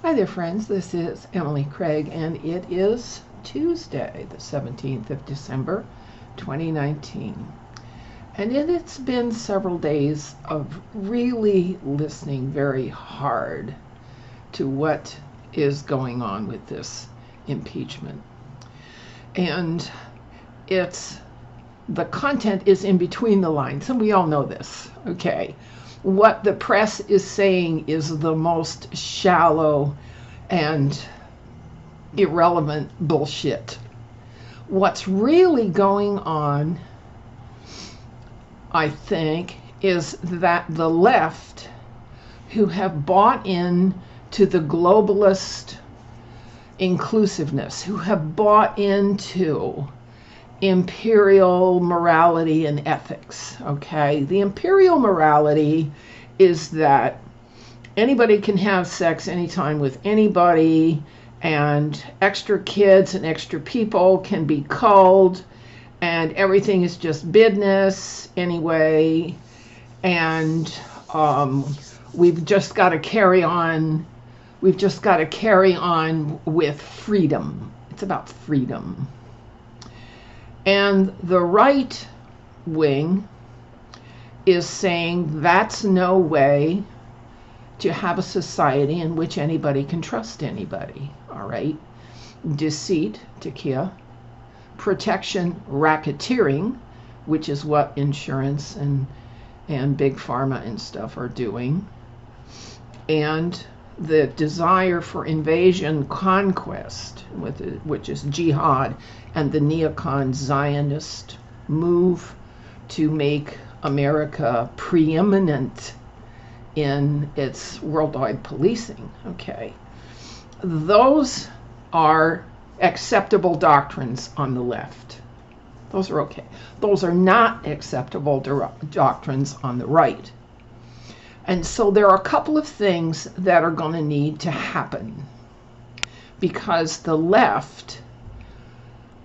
Hi there, friends. This is Emily Craig, and it is Tuesday, the 17th of December, 2019. And it's been several days of really listening very hard to what is going on with this impeachment. And the content is in between the lines, and we all know this, okay? What the press is saying is the most shallow and irrelevant bullshit. What's really going on, I think, is that the left, who have bought in to the globalist inclusiveness, who have bought into imperial morality and ethics, okay? The imperial morality is that anybody can have sex anytime with anybody, and extra kids and extra people can be culled, and everything is just business anyway, and we've just got to carry on. We've just got to carry on with freedom. It's about freedom. And the right wing is saying that's no way to have a society in which anybody can trust anybody, all right? Deceit, tequila, protection, racketeering, which is what insurance and big pharma and stuff are doing, and the desire for invasion, conquest, which is jihad, and the neocon Zionist move to make America preeminent in its worldwide policing, okay? Those are acceptable doctrines on the left. Those are okay. Those are not acceptable doctrines on the right. And so there are a couple of things that are going to need to happen, because the left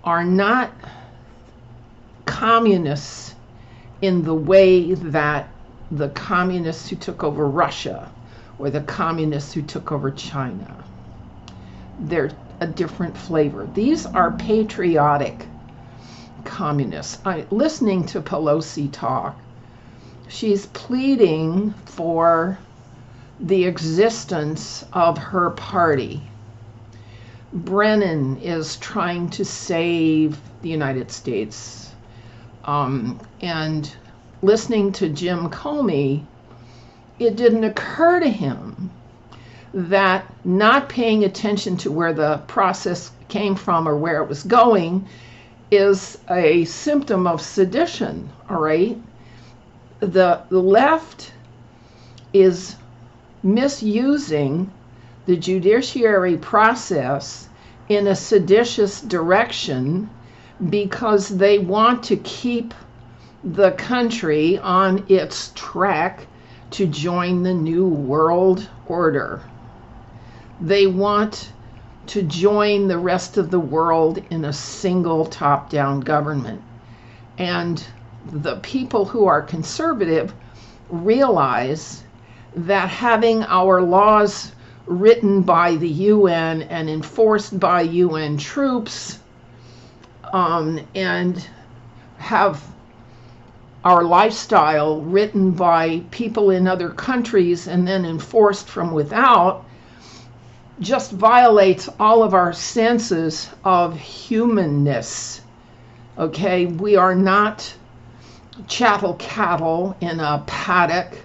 are not communists in the way that the communists who took over Russia or the communists who took over China. They're a different flavor. These are patriotic communists. Listening to Pelosi talk, she's pleading for the existence of her party. Brennan is trying to save the United States. And listening to Jim Comey, it didn't occur to him that not paying attention to where the process came from or where it was going is a symptom of sedition, all right? The left is misusing the judiciary process in a seditious direction because they want to keep the country on its track to join the New World Order. They want to join the rest of the world in a single top-down government. And the people who are conservative realize that having our laws written by the UN and enforced by UN troops, and have our lifestyle written by people in other countries and then enforced from without, just violates all of our senses of humanness. Okay, we are not chattel cattle in a paddock.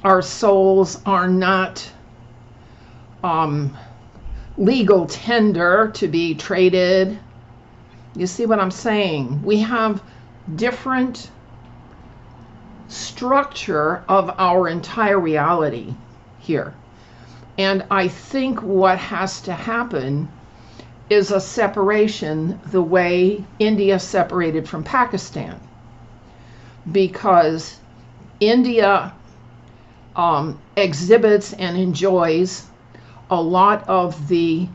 Our souls are not legal tender to be traded. You see what I'm saying? We have different structure of our entire reality here. And I think what has to happen is a separation the way India separated from Pakistan. Because India exhibits and enjoys a lot of the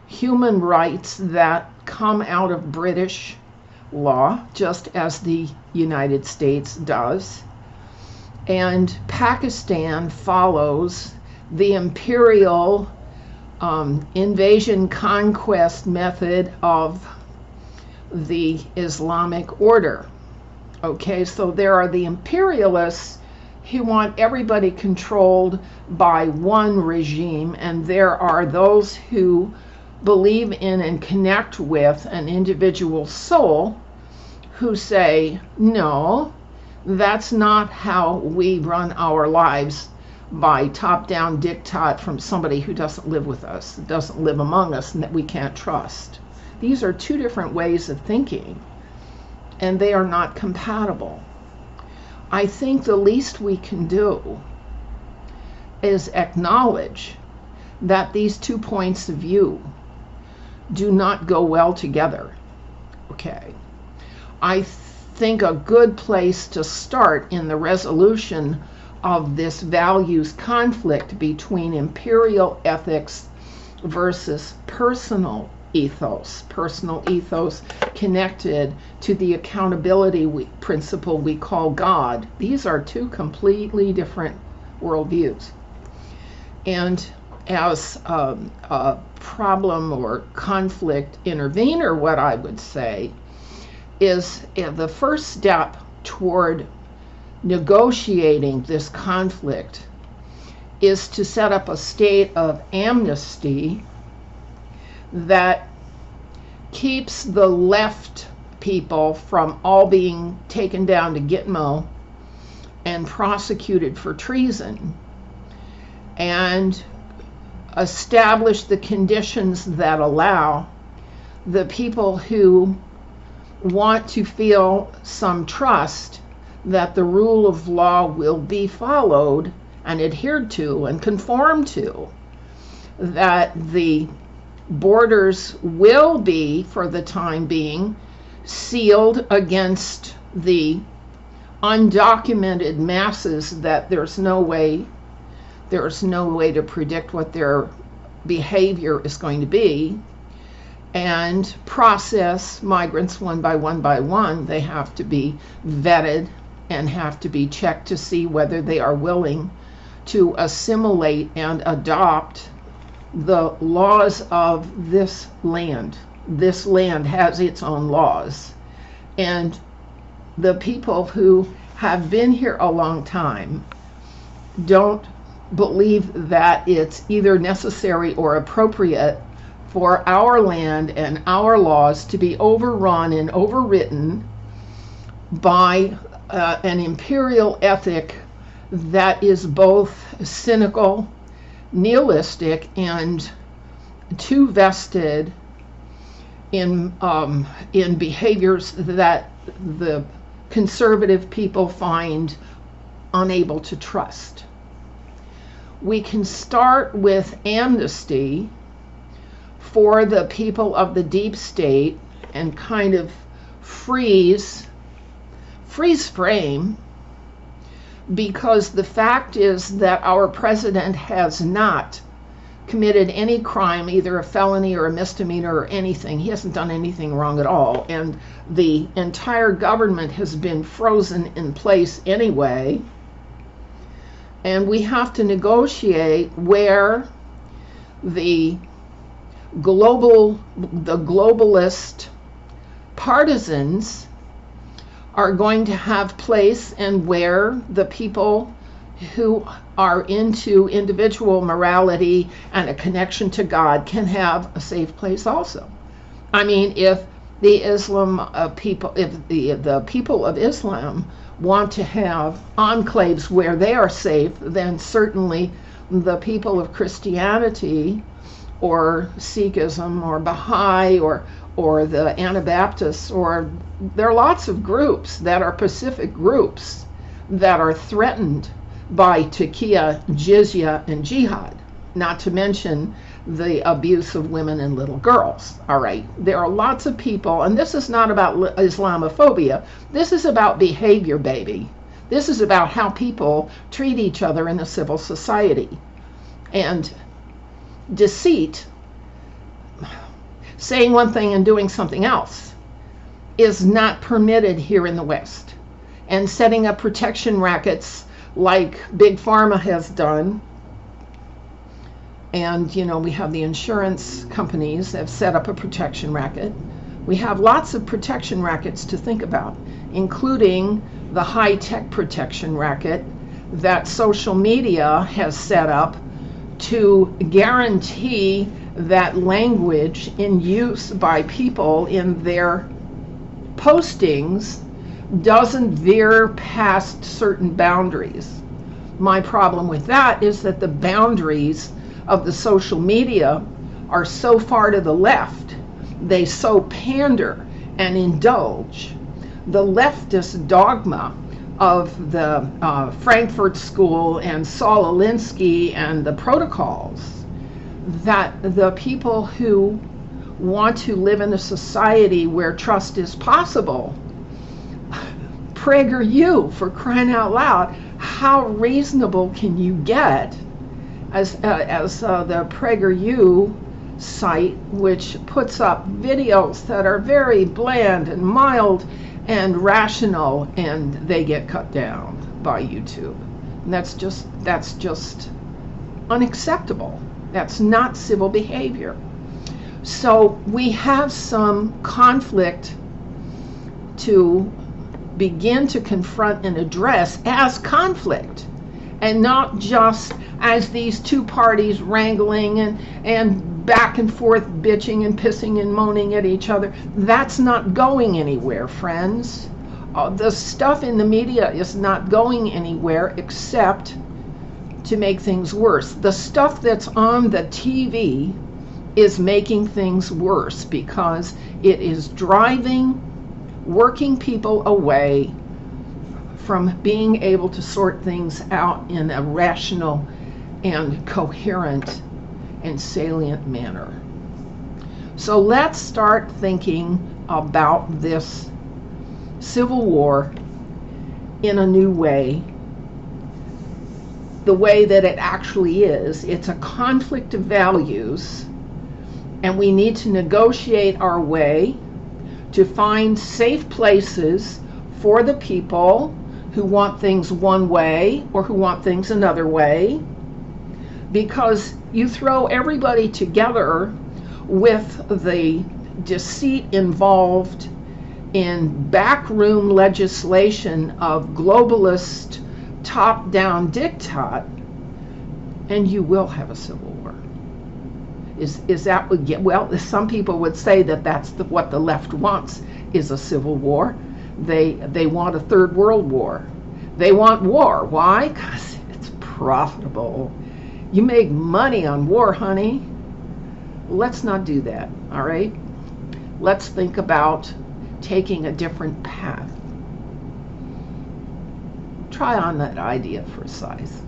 human rights that come out of British law, just as the United States does. And Pakistan follows the imperial invasion conquest method of the Islamic order. Okay, so there are the imperialists who want everybody controlled by one regime, and there are those who believe in and connect with an individual soul who say, no, that's not how we run our lives, by top-down diktat from somebody who doesn't live with us, doesn't live among us, and that we can't trust. These are two different ways of thinking, and they are not compatible. I think the least we can do is acknowledge that these 2 points of view do not go well together. Okay. I think a good place to start in the resolution of this values conflict between imperial ethics versus personal ethos connected to the accountability principle we call God. These are two completely different worldviews. And as a problem or conflict intervener, what I would say is the first step toward negotiating this conflict is to set up a state of amnesty that keeps the left people from all being taken down to Gitmo and prosecuted for treason, and establish the conditions that allow the people who want to feel some trust that the rule of law will be followed and adhered to and conformed to, that the borders will be, for the time being, sealed against the undocumented masses, that there's no way to predict what their behavior is going to be, and process migrants one by one. They have to be vetted and have to be checked to see whether they are willing to assimilate and adopt the laws of this land. This land has its own laws, and the people who have been here a long time don't believe that it's either necessary or appropriate for our land and our laws to be overrun and overwritten by an imperial ethic that is both cynical, nihilistic, and too vested in behaviors that the conservative people find unable to trust. We can start with amnesty for the people of the deep state and kind of freeze frame, because the fact is that our president has not committed any crime, either a felony or a misdemeanor or anything. He hasn't done anything wrong at all, and the entire government has been frozen in place anyway. And we have to negotiate where the globalist partisans are going to have place, and where the people who are into individual morality and a connection to God can have a safe place also. I mean, if the people of Islam want to have enclaves where they are safe, then certainly the people of Christianity or Sikhism or Baha'i or the Anabaptists, or there are lots of groups that are Pacific groups that are threatened by taqiyya, jizya, and jihad, not to mention the abuse of women and little girls. All right, there are lots of people, and this is not about Islamophobia. This is about behavior, baby. This is about how people treat each other in a civil society. And deceit, saying one thing and doing something else, is not permitted here in the West. And setting up protection rackets like Big Pharma has done And, you know, we have the insurance companies that have set up a protection racket. We have lots of protection rackets to think about, including the high-tech protection racket that social media has set up to guarantee that language in use by people in their postings doesn't veer past certain boundaries. My problem with that is that the boundaries of the social media are so far to the left. They so pander and indulge the leftist dogma of the Frankfurt School and Saul Alinsky and the protocols, that the people who want to live in a society where trust is possible, PragerU, for crying out loud, how reasonable can you get as the PragerU site, which puts up videos that are very bland and mild and rational, and they get cut down by YouTube. And that's just unacceptable. That's not civil behavior. So we have some conflict to begin to confront and address as conflict, and not just as these two parties wrangling and back and forth bitching and pissing and moaning at each other. That's not going anywhere, friends. The stuff in the media is not going anywhere except to make things worse. The stuff that's on the TV is making things worse because it is driving working people away from being able to sort things out in a rational and coherent and salient manner. So let's start thinking about this Civil War in a new way, the way that it actually is. It's a conflict of values, and we need to negotiate our way to find safe places for the people who want things one way or who want things another way, because you throw everybody together with the deceit involved in backroom legislation of globalist top-down diktat, and you will have a civil war. Is that what? Well, some people would say that that's what the left wants, is a civil war. They want a third world war. They want war. Why? Because it's profitable. You make money on war, honey. Let's not do that, all right? Let's think about taking a different path. Try on that idea for size.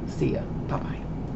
See ya. Bye-bye.